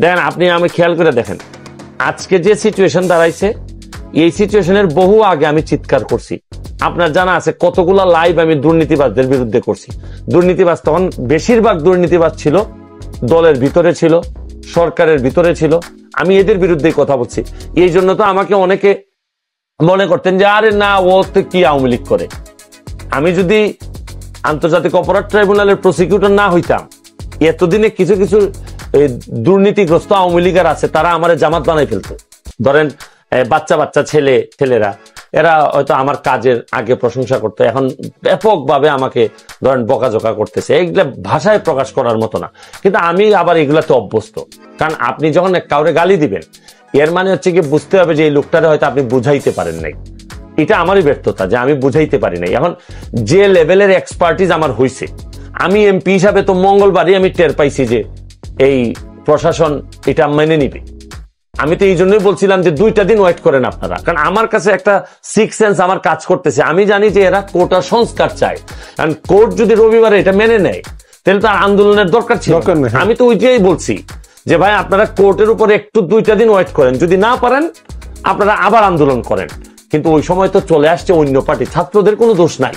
দেখেন আপনি আমি খেয়াল করে দেখেন আজকে যে সিচুয়েশন দাঁড়াইছে এই সিচুয়েশনের বহু আগে আমি চিৎকার করছি। আপনার জানা আছে কতগুলা লাইভ আমি দুর্নীতিবাজদের বিরুদ্ধে করছি। দুর্নীতিবাজ তখন বেশিরভাগ দুর্নীতিবাজ ছিল দলের ভিতরে ছিল, সরকারের ভিতরে ছিল। আমি এদের বিরুদ্ধেই কথা বলছি। এই জন্য তো আমাকে অনেকে মনে করতেন যে আরে না ও তো কি আওয়ামী লীগ করে। আমি যদি আন্তর্জাতিক অপরাধ ট্রাইব্যুনালের প্রসিকিউটর না হইতাম, এতদিনে কিছু কিছু দুর্নীতিগ্রস্ত আওয়ামী লীগের আছে তারা আমার জামাত বানাই ফেলতো। ধরেন বাচ্চা বাচ্চা ছেলেরা এরা হয়তো আমার কাজের আগে প্রশংসা করতো, এখন ব্যাপকভাবে আমাকে ধরেন বকাঝকা করতেছে। এগুলা ভাষায় প্রকাশ করার মতো না, কিন্তু আমি আবার এগুলাতে অভ্যস্ত। কারণ আপনি যখন কাউরে গালি দিবেন এর মানে হচ্ছে কি বুঝতে হবে যে এই লোকটারে হয়তো আপনি বুঝাইতে পারেন নাই। এটা আমারই ব্যর্থতা যে আমি বুঝাইতে পারি নাই। এখন যে লেভেলের এক্সপার্টিজ আমার হয়েছে, আমি এমপি হিসাবে তো মঙ্গলবারই আমি টের পাইছি যে এই প্রশাসন এটা মেনে নিবে। আমি তো এই জন্যই বলছিলাম যে 2টা দিন ওয়েট করেন আপনারা, কারণ আমার কাছে একটা সিক্স সেন্স আমার কাজ করতেছে। আমি জানি যে এরা কোটা সংস্কার চায়, কারণ কোর্ট যদি রবিবারে এটা মেনে নেয় তাহলে তো আন্দোলনের দরকার ছিল। আমি তো ওইটাই বলছি যে ভাই আপনারা কোর্টের উপরে একটু 2টা দিন ওয়েট করেন, যদি না পারেন আপনারা আবার আন্দোলন করেন। কিন্তু ওই সময় তো চলে আসছে অন্য পার্টি। ছাত্রদের কোনো দোষ নাই,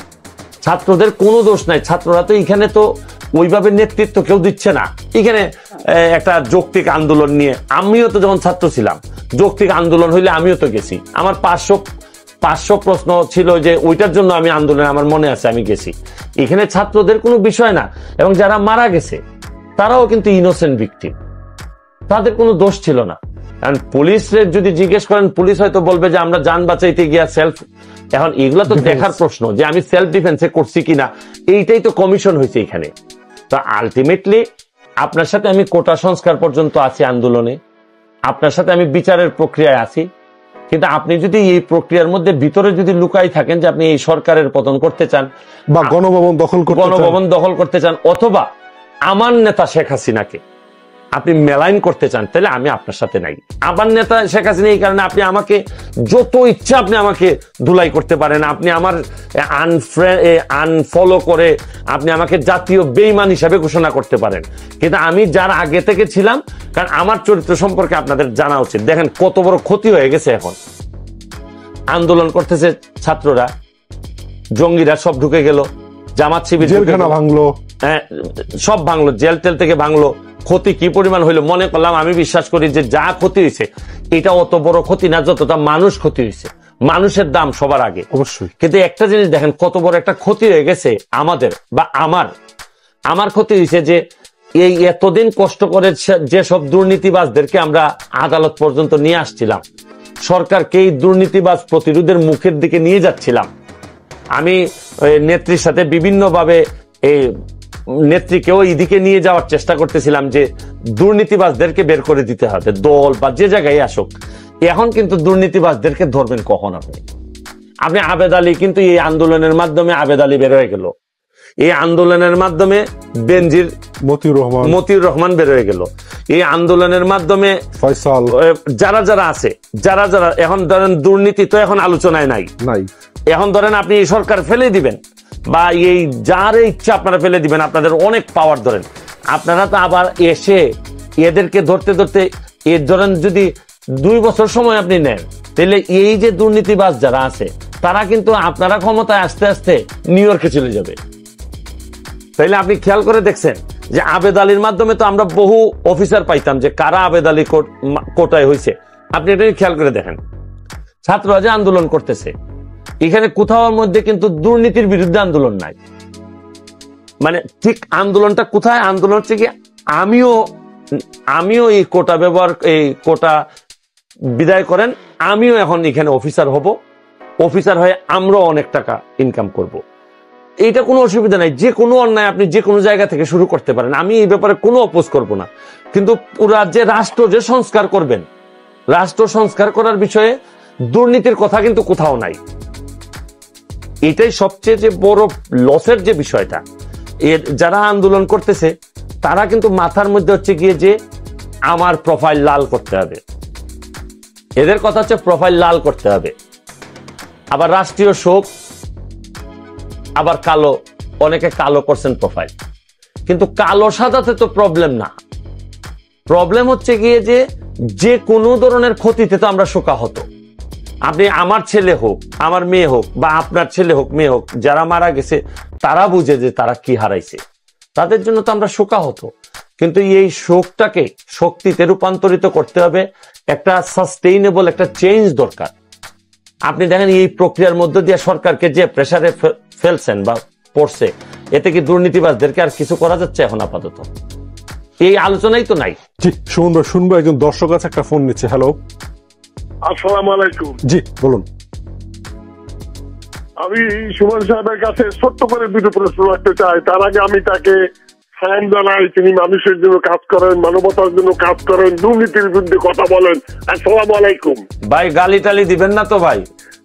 ছাত্রদের কোনো দোষ নাই। ছাত্ররা তো এখানে তো ওইভাবে নেতৃত্ব কেউ দিচ্ছে না। এখানে একটা যৌক্তিক আন্দোলন নিয়ে আমিও তো যখন ছাত্র ছিলাম যৌক্তিক আন্দোলন হইলে আমিও তো গেছি। আমার 500 প্রশ্ন ছিল যে ওইটার জন্য আমি আন্দোলনে আমার মনে আছে আমি গেছি। এখানে ছাত্রদের কোনো বিষয় না। এবং যারা মারা গেছে তারাও কিন্তু ইনোসেন্ট ভিকটিম, তাদের কোনো দোষ ছিল না। কারণ পুলিশের যদি জিজ্ঞেস করেন পুলিশ হয়তো বলবে যে আমরা যান বাঁচাইতে গিয়া সেলফ। এখন এগুলা তো দেখার প্রশ্ন যে আমি সেলফ ডিফেন্সে করছি কিনা, এইটাই তো কমিশন হয়েছে এখানে। তো আলটিমেটলি আপনার সাথে আমি কোটা সংস্কার পর্যন্ত আছি আন্দোলনে, আপনার সাথে আমি বিচারের প্রক্রিয়ায় আছি। কিন্তু আপনি যদি এই প্রক্রিয়ার মধ্যে ভিতরে যদি লুকাই থাকেন যে আপনি এই সরকারের পতন করতে চান বা গণভবন দখল করতে চান অথবা আমার নেতা শেখ হাসিনাকে আপনি মেলাইন করতে চান, তাহলে আমি আপনার সাথে নাই। আমার নেতা শেখ হাসিনা এই কারণে আপনি আমাকে যত ইচ্ছা আপনি আমাকে ধুলাই করতে পারেন, আপনি আমার আনফলো করে আপনি আমাকে জাতীয় বেঈমান হিসাবে ঘোষণা করতে পারেন, কিন্তু আমি যার আগে থেকে ছিলাম। কারণ আমার চরিত্র সম্পর্কে আপনাদের জানা উচিত। দেখেন কত বড় ক্ষতি হয়ে গেছে। এখন আন্দোলন করতেছে ছাত্ররা, জঙ্গিরা সব ঢুকে গেল, জামাত শিবির ভাঙলো, হ্যাঁ সব ভাঙলো, জেল টেল থেকে ভাঙলো। ক্ষতি কি পরিমাণ হইলো মনে করলাম। আমি বিশ্বাস করি যে যা ক্ষতি হয়েছে এটা অত বড় ক্ষতি না যতটা মানুষ ক্ষতি হয়েছে। মানুষের দাম সবার আগে অবশ্যই। কিন্তু একটা জিনিস দেখেন কত বড় একটা ক্ষতি হয়ে গেছে আমাদের বা আমার ক্ষতি হয়েছে যে এই এতদিন কষ্ট করে যেসব দুর্নীতিবাজদেরকে আমরা আদালত পর্যন্ত নিয়ে আসছিলাম, সরকারকে এই দুর্নীতিবাজ প্রতিরোধের মুখের দিকে নিয়ে যাচ্ছিলাম। আমি নেত্রীর সাথে বিভিন্নভাবে এই নেত্রীকেও এদিকে নিয়ে যাওয়ার চেষ্টা করতেছিলাম যে দুর্নীতিবাজদেরকে বের করে দিতে হবে, দল বা যে জায়গায় আসুক। এখন কিন্তু দুর্নীতিবাজদেরকে ধরবেন কখন আপনি আবেদ আলী কিন্তু এই আন্দোলনের মাধ্যমে আবেদ আলী বের হয়ে গেল, এই আন্দোলনের মাধ্যমে বেনজির মতিউর রহমান বের হয়ে গেল, এই আন্দোলনের মাধ্যমে ফয়সাল, যারা আছে যারা এখন ধরেন দুর্নীতি তো এখন আলোচনায় নাই। এখন ধরেন আপনি এই সরকার ফেলে দিবেন বা এই যার ইচ্ছা আপনারা ফেলে দিবেন, আপনাদের অনেক পাওয়ার ধরেন। আপনারা তো আবার এসে এদেরকে ধরতে এর ধরেন যদি 2 বছর সময় আপনি নেন, তাহলে এই যে দুর্নীতিবাজ যারা আছে তারা কিন্তু আপনারা ক্ষমতায় আস্তে আস্তে নিউ ইয়র্কে চলে যাবে। তাইলে আপনি খেয়াল করে দেখছেন যে আবেদ আলীর মাধ্যমে তো আমরা বহু অফিসার পাইতাম যে কারা আবেদ আলী কোটায় হয়েছে। আপনি এটা খেয়াল করে দেখেন, ছাত্ররা যে আন্দোলন করতেছে এখানে কোথাও মধ্যে কিন্তু দুর্নীতির বিরুদ্ধে আন্দোলন নাই। মানে ঠিক আন্দোলনটা কোথায়? আন্দোলন হচ্ছে কি আমিও এই কোটা ব্যবহার, এই কোটা বিদায় করেন, আমিও এখন এখানে অফিসার হব, অফিসার হয়ে আমরাও অনেক টাকা ইনকাম করব। এইটা কোনো অসুবিধা নাই। যে কোনো অন্যায় আপনি যে কোনো জায়গা থেকে শুরু করতে পারেন, আমি এই ব্যাপারে কোনো অপোজ করব না। কিন্তু পুরা যে রাষ্ট্র যে সংস্কার করবেন, রাষ্ট্র সংস্কার করার বিষয়ে দুর্নীতির কথা কিন্তু কোথাও নাই। এটাই সবচেয়ে যে বড় লসের যে বিষয়টা। যারা আন্দোলন করতেছে তারা কিন্তু মাথার মধ্যে হচ্ছে গিয়ে যে আমার প্রোফাইল লাল করতে হবে, এদের কথা হচ্ছে প্রোফাইল লাল করতে হবে। আবার রাষ্ট্রীয় শোক, আবার কালো, অনেকে কালো করছেন প্রোফাইল, কিন্তু কালো সাদাতে তো প্রবলেম না। প্রবলেম হচ্ছে গিয়ে যে কোনো ধরনের ক্ষতিতে তো আমরা শোকাহত। আপনি আমার ছেলে হোক, আমার মেয়ে হোক, বা আপনার ছেলে হোক, মেয়ে হোক, যারা মারা গেছে তারা বুঝে যে তারা কি হারাইছে, তাদের জন্য তো আমরা শোকাহত। কিন্তু এই শোকটাকে শক্তিতে রূপান্তরিত করতে হবে, একটা সাস্টেইনেবল একটা চেঞ্জ দরকার। আপনি দেখেন এই প্রক্রিয়ার মধ্য দিয়ে সরকারকে যে প্রেসারে ফেলছেন বা পড়ছে, এতে কি দুর্নীতিবাজদেরকে আর কিছু করা যাচ্ছে? এখন আপাতত এই আলোচনাই তো নাই। জি সুমন ভাই, শুনবো একজন দর্শক আছে, একটা ফোন নিচ্ছে। হ্যালো, আসসালামু আলাইকুম। জি বলুন। আমি সুমন সাহেবের কাছে ছোট্ট করে দুটো প্রশ্ন রাখতে চাই। তার আগে আমি তাকে সালাম জানাই, তিনি মানুষের জন্য কাজ করেন, মানবতার জন্য কাজ করেন, দুর্নীতির বিরুদ্ধে কথা বলেন। আসসালামু আলাইকুম। ভাই গালি টালি দিবেন না তো ভাই?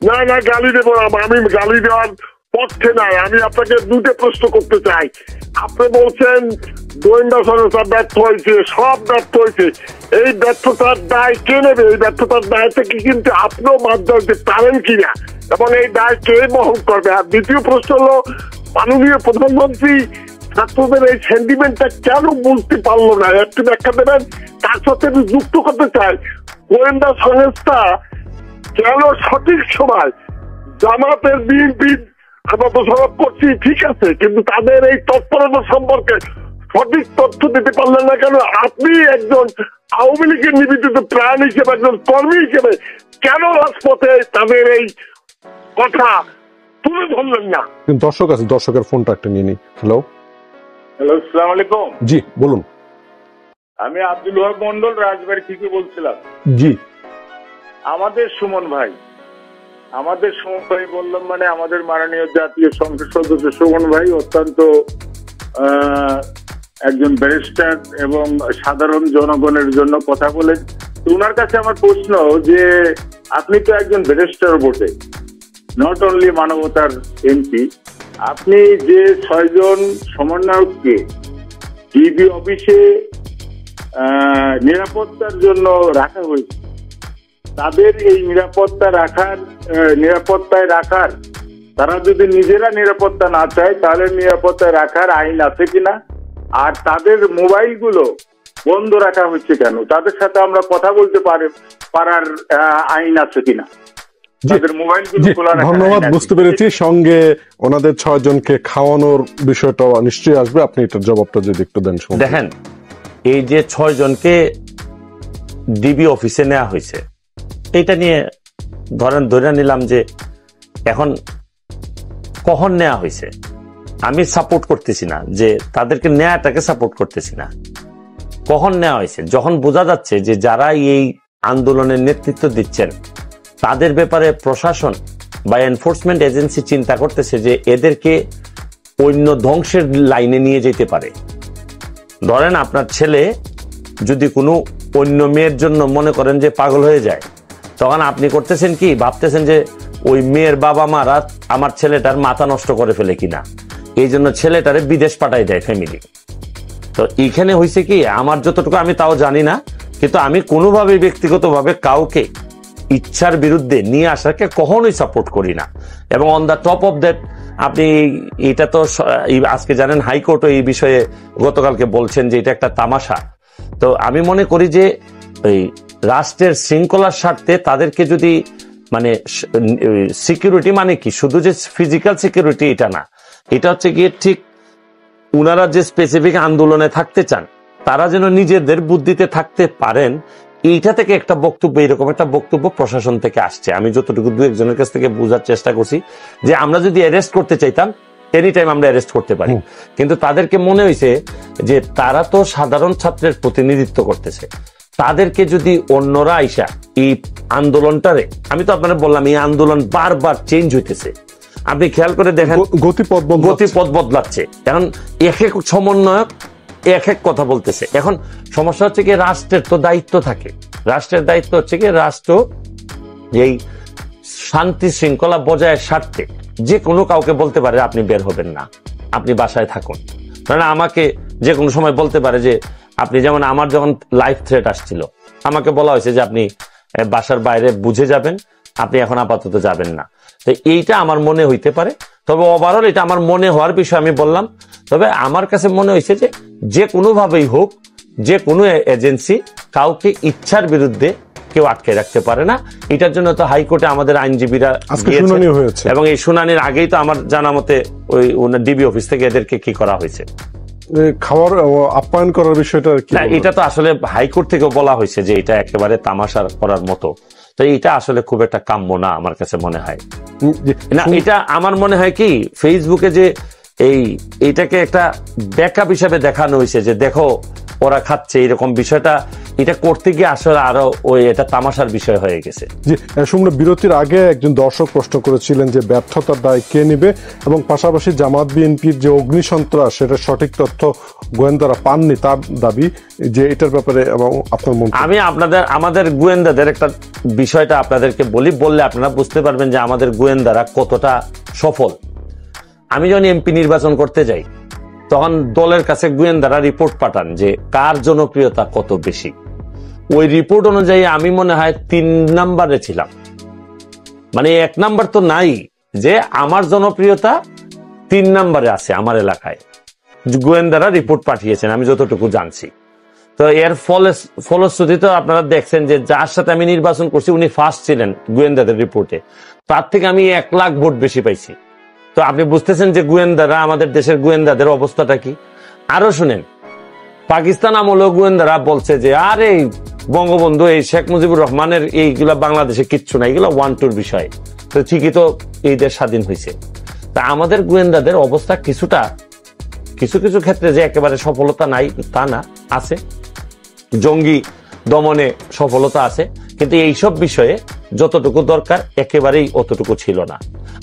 না না, গালি দেবো না, আমি গালি দেওয়ার পক্ষে নাই। আমি আপনাকে দুটো প্রশ্ন করতে চাই। আপনি বলছেন গোয়েন্দা সংস্থা ব্যর্থ হয়েছে, সব ব্যর্থ হয়েছে। এই ব্যর্থতার দায় কে নেবে? এই ব্যর্থতার দায় থেকে কিন্তু আপনিও মাঠ দিতে পারেন কিনা, এবং এই দায় কে বহন করবে? আর দ্বিতীয় প্রশ্ন হলো, মাননীয় প্রধানমন্ত্রী ছাত্রদের এই সেন্টিমেন্টটা কেন বুঝতে পারলো না, একটু ব্যাখ্যা দেবেন। তার সাথে আমি যুক্ত করতে চাই, গোয়েন্দা সংস্থা কেন সঠিক সময় জামাতের বিএনপির আমরা দোষারোপ করছি, ঠিক আছে, কিন্তু তাদের এই তৎপরতা সম্পর্কে সঠিক তথ্য দিতে পারলেন না কেন? আপনি একজন আওয়ামী লীগের নিবেদিত প্রাণ হিসেবে, একজন কর্মী হিসেবে কেন রাজপথে তাদের এই কথা তুলে ধরলেন না? দর্শক আছে, দর্শকের ফোনটা একটা নিয়ে নিই। হ্যালো হ্যালো, আসসালামু আলাইকুম। জি বলুন। আমি আব্দুল ওয়াহাব মন্ডল, রাজবাড়ী থেকে বলছিলাম। জি আমাদের সুমন ভাই বললাম, মানে আমাদের মাননীয় জাতীয় সংসদ সদস্য সুমন ভাই অত্যন্ত একজন ব্যারিস্টার এবং সাধারণ জনগণের জন্য কথা বলেন। তো ওনার কাছে আমার প্রশ্ন যে আপনি তো একজন ব্যারিস্টার বটে, নট অনলি মানবতার এমপি। আপনি যে 6 জন সমন্বয়ককে ডিবি অফিসে নিরাপত্তার জন্য রাখা হয়েছে, তাদের এই নিরাপত্তায় রাখার তারা যদি নিজেরা নিরাপত্তা না চায়, তাহলে নিরাপত্তায় রাখার আইন আছে কিনা? আর তাদের মোবাইলগুলো বন্ধ রাখা হচ্ছে কেন? তাদের সাথে আমরা কথা বলতে পারার আইন আছে কিনা? ধন্যবাদ, বুঝতে পেরেছি। সঙ্গে ওনাদের 6 জনকে খাওয়ানোর বিষয়টা নিশ্চয়ই আসবে, আপনি এটার জবাবটা যদি একটু দেন। দেখেন, এই যে 6 জনকে ডিবি অফিসে নেওয়া হয়েছে, এটা নিয়ে ধরে নিলাম যে এখন কখন নেওয়া হয়েছে আমি সাপোর্ট করতেছি না, যে তাদেরকে নেওয়াটাকে সাপোর্ট করতেছি না। কখন নেওয়া হয়েছে? যখন বোঝা যাচ্ছে যে যারা এই আন্দোলনের নেতৃত্ব দিচ্ছেন তাদের ব্যাপারে প্রশাসন বা এনফোর্সমেন্ট এজেন্সি চিন্তা করতেছে যে এদেরকে অন্য ধ্বংসের লাইনে নিয়ে যেতে পারে। ধরেন আপনার ছেলে যদি কোনো অন্য মেয়ের জন্য মনে করেন যে পাগল হয়ে যায়, তখন আপনি করতেছেন কি, ভাবতেছেন যে ওই মেয়ের বাবা মারা আমার ছেলেটার মাথা নষ্ট করে ফেলে কিনা, এই জন্য ছেলেটারে বিদেশ পাঠাই দেয় ফ্যামিলি। তো এইখানে হয়েছে কি, আমার যতটুকু আমি তাও জানি না, কিন্তু আমি কোনোভাবে ব্যক্তিগতভাবে কাউকে ইচ্ছার বিরুদ্ধে নিয়ে আসাকে কখনোই সাপোর্ট করি না। এবং on the top of that, আপনি এটা তো আজকে জানেন হাইকোর্টও এই বিষয়ে গতকালকে বলছেন যে এটা একটা তামাশা। তো আমি মনে করি যে এই রাষ্ট্রের শৃঙ্খলার স্বার্থে তাদেরকে যদি মানে সিকিউরিটি, মানে কি শুধু যে ফিজিক্যাল সিকিউরিটি এটা না, এটা হচ্ছে গিয়ে ঠিক উনারা যে স্পেসিফিক আন্দোলনে থাকতে চান তারা যেন নিজেদের বুদ্ধিতে থাকতে পারেন, এইটা থেকে একটা বক্তব্য, এরকম একটা বক্তব্য প্রশাসন থেকে আসছে। আমি যতটুকু 2-1 কাছ থেকে বোঝার চেষ্টা করছি যে আমরা যদি অ্যারেস্ট করতে চাইতাম এনি টাইম আমরা অ্যারেস্ট করতে পারি, কিন্তু তাদেরকে মনে হয়েছে যে তারা তো সাধারণ ছাত্রের প্রতিনিধিত্ব করতেছে, তাদেরকে যদি অন্যরা আইসা এই আন্দোলনটারে, আমি তো আপনারা বললাম এই আন্দোলন বারবার চেঞ্জ হইতেছে, আপনি খেয়াল করে দেখেন গতিপথ বদলাচ্ছে। এখন এক এক সমন্বয়ক এক এক কথা বলতেছে। এখন সমস্যা হচ্ছে কি, রাষ্ট্রের তো দায়িত্ব থাকে, রাষ্ট্রের দায়িত্ব হচ্ছে কি রাষ্ট্র এই শান্তি শৃঙ্খলা বজায়ের স্বার্থে যে কোনো কাউকে বলতে পারে আপনি বের হবেন না, আপনি বাসায় থাকুন। কারণ আমাকে যে কোনো সময় বলতে পারে যে আপনি, যেমন আমার যখন লাইফ থ্রেট আসছিল আমাকে বলা হয়েছে যে আপনি বাসার বাইরে বুঝে যাবেন, আপনি এখন আপাতত যাবেন না। তো এইটা আমার মনে হইতে পারে, তবে ওভারঅল এটা আমার মনে হওয়ার বিষয় আমি বললাম। তবে আমার কাছে মনে হয়েছে যে কোনোভাবেই হোক যে কোনো এজেন্সি কাউকে ইচ্ছার বিরুদ্ধে কেউ আটকে রাখতে পারে না। এটার জন্য তো হাইকোর্টে আমাদের আইনজীবীরা শুনানি হয়েছে, এবং এই শুনানির আগেই তো আমার জানা মতে ওই ডিবি অফিস থেকে এদেরকে কি করা হয়েছে, খাওয়ার আপ্যায়ন করার বিষয়টা কি? না, এটা তো আসলে হাইকোর্ট থেকে বলা হয়েছে যে এটা একেবারে তামাশা করার মতো। তো এটা আসলে খুব একটা কাম্য না আমার কাছে মনে হয়। না, এটা আমার মনে হয় কি ফেসবুকে যে এইটাকে একটা ব্যাকআপ হিসাবে দেখানো হয়েছে যে দেখো ওরা খাচ্ছে, এরকম বিষয়টা এটা করতে গিয়ে আসলে আরো এটা তামাশার বিষয় হয়ে গেছে। জি, শুনলে বিরতির আগে একজন দর্শক প্রশ্ন করেছিলেন যে ব্যর্থতার দায় কে নেবে, এবং পাশাপাশি জামাত বিএনপির যে অগ্নিসন্ত্রাস সেটা সঠিক তথ্য গোয়েন্দারা পাননি তার দাবি, যে এটার ব্যাপারে এবং আপনার মন্তব্য। আমি আমাদের গোয়েন্দাদের একটা বিষয়টা আপনাদেরকে বললে আপনারা বুঝতে পারবেন যে আমাদের গোয়েন্দারা কতটা সফল। আমি যখন এমপি নির্বাচন করতে যাই তখন দলের কাছে গোয়েন্দারা রিপোর্ট পাঠান যে কার জনপ্রিয়তা কত বেশি। ওই রিপোর্ট অনুযায়ী আমি মনে হয় 3 নম্বরে ছিলাম, মানে 1 নাম্বার তো নাই, যে আমার জনপ্রিয়তা 3 নম্বরে আছে আমার এলাকায়। গোয়েন্দারা রিপোর্ট পাঠিয়েছেন আমি যতটুকু জানছি। তো এর ফলশ্রুতিতে আপনারা দেখছেন যে যার সাথে আমি নির্বাচন করছি উনি ফার্স্ট ছিলেন গোয়েন্দাদের রিপোর্টে, তার থেকে আমি 1 লাখ ভোট বেশি পাইছি। তো আপনি বুঝতেছেন যে গোয়েন্দারা, আমাদের দেশের গোয়েন্দাদের অবস্থাটা কি। আরো শুনেন, পাকিস্তান আমলেও গোয়েন্দারা বলছে যে আরে বঙ্গবন্ধু এই শেখ মুজিবুর রহমানের এইগুলা বাংলাদেশে কিচ্ছু না, এগুলো 1-2 বিষয়। তো ঠিকই তো এই দেশ স্বাধীন হয়েছে। তা আমাদের গোয়েন্দাদের অবস্থা কিছু কিছু ক্ষেত্রে যে একেবারে সফলতা নাই তা না, আছে জঙ্গি দমনে সফলতা আছে, কিন্তু এইসব বিষয়ে যতটুকু দরকার একেবারেই অতটুকু ছিল না।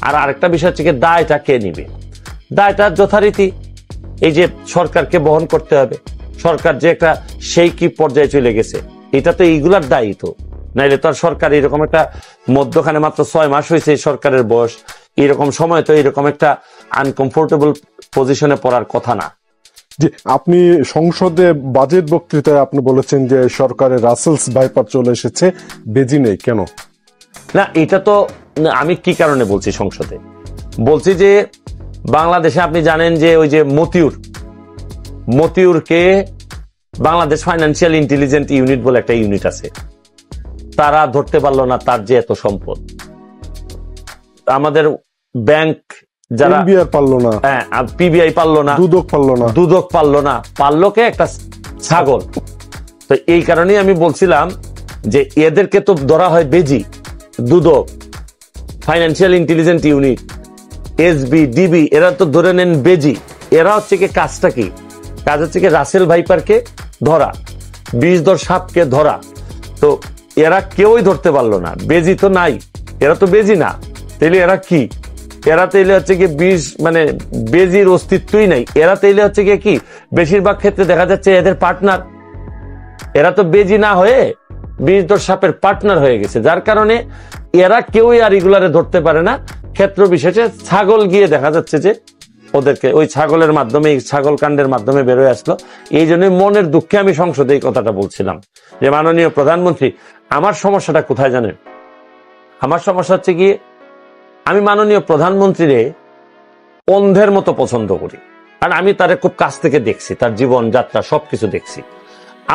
আর আরেকটা বিষয় হচ্ছে দায়টা কে নিবে? দায়টা যথারীতি এই যে সরকারকে বহন করতে হবে। সরকার যে একটা সেই কি পর্যায়ে চলে গেছে, এটা তো এইগুলার দায়ী। তো নাইলে তো আর সরকার এরকম একটা মধ্যখানে মাত্র 6 মাস হয়েছে সরকারের বয়স, এরকম সময় তো এরকম একটা আনকমফোর্টেবল পজিশনে পড়ার কথা না। যে আপনি সংসদে বাজেট বক্তৃতায় আপনি বলেছেন যে সরকারের রাসেলস ভাইপার চলে এসেছে, বেজি নেই কেন? না, এটা তো আমি কি কারণে বলছি সংসদে বলছি যে বাংলাদেশে আপনি জানেন যে ওই যে মতিউরকে বাংলাদেশ ফাইন্যান্সিয়াল ইন্টেলিজেন্স ইউনিট বলে একটা ইউনিট আছে, তারা ধরতে পারলো না তার যে এত সম্পদ। আমাদের ব্যাংক যারা পারলো না, পিবিআই পারলো না, দুদক পারলো না, পারলো কে? একটা ছাগল। তো এই কারণেই আমি বলছিলাম যে এদেরকে তো ধরা হয় বেজি, দুদক, financial intelligence unit, SB, DB, এরা তো ধরে নেন বেজি। এরা হচ্ছে কি কাজটা কি? কাজ হচ্ছে কি রাসেল ভাইপারকে ধরা, বিষধর সাপকে ধরা। তো এরা কেউই ধরতে পারলো না, বেজি তো নাই, এরা তো বেজি না, তাইলে এরা কি? এরা তাইলে হচ্ছে কি মানে বেজির অস্তিত্বই নাই। এরা তাইলে হচ্ছে কি বেশিরভাগ ক্ষেত্রে দেখা যাচ্ছে এদের পার্টনার। এরা তো বেজি না হয়ে বিষধর সাপের পার্টনার হয়ে গেছে, যার কারণে এরা কেউই আর এগুলারে ধরতে পারে না। ক্ষেত্র বিশেষে ছাগল গিয়ে দেখা যাচ্ছে যে ওদেরকে ওই ছাগলের মাধ্যমে, এই ছাগল কাণ্ডের মাধ্যমে বেরোয় আসলো। এই জন্য মনের দুঃখে আমি সংসদে এই কথাটা বলছিলাম যে মাননীয় প্রধানমন্ত্রী, আমার সমস্যাটা কোথায় জানেন? আমার সমস্যা হচ্ছে গিয়ে আমি মাননীয় প্রধানমন্ত্রীরে অন্ধের মতো পছন্দ করি, আর আমি তারে খুব কাছ থেকে দেখছি, তার জীবন যাত্রা সবকিছু দেখছি।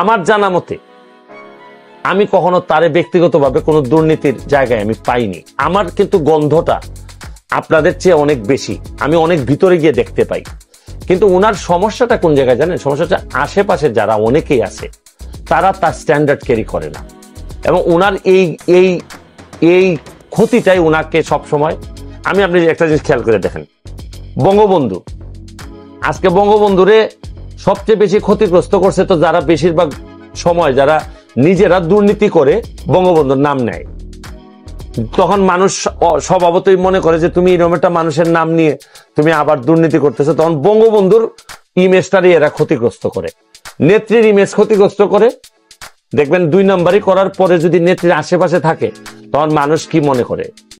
আমার জানা মতে আমি কখনো তারে ব্যক্তিগতভাবে কোনো দুর্নীতির জায়গায় আমি পাইনি। আমার কিন্তু গন্ধটা আপনাদের চেয়ে অনেক বেশি, আমি অনেক ভিতরে গিয়ে দেখতে পাই। কিন্তু উনার সমস্যাটা কোন জায়গায় জানেন? সমস্যাটা আশেপাশে যারা অনেকেই আছে তারা তার স্ট্যান্ডার্ড ক্যারি করে না, এবং উনার এই ক্ষতিটাই উনাকে সবসময়। আপনি একটা জিনিস খেয়াল করে দেখেন, বঙ্গবন্ধু, আজকে বঙ্গবন্ধুরে সবচেয়ে বেশি ক্ষতিগ্রস্ত করছে তো যারা বেশিরভাগ সময় যারা নিজেরা দুর্নীতি করে বঙ্গবন্ধুর নাম নেয়। তখন মানুষ স্বভাবতই মনে করে যে তুমি এরকম একটা মানুষের নাম নিয়ে তুমি আবার দুর্নীতি করতেছো। তখন বঙ্গবন্ধুর ইমেজটারই এরা ক্ষতিগ্রস্ত করে, নেত্রীর ইমেজ ক্ষতিগ্রস্ত করে। দেখবেন 2 নম্বরই করার পরে যদি নেত্রীর আশেপাশে থাকে তখন মানুষ কি মনে করে?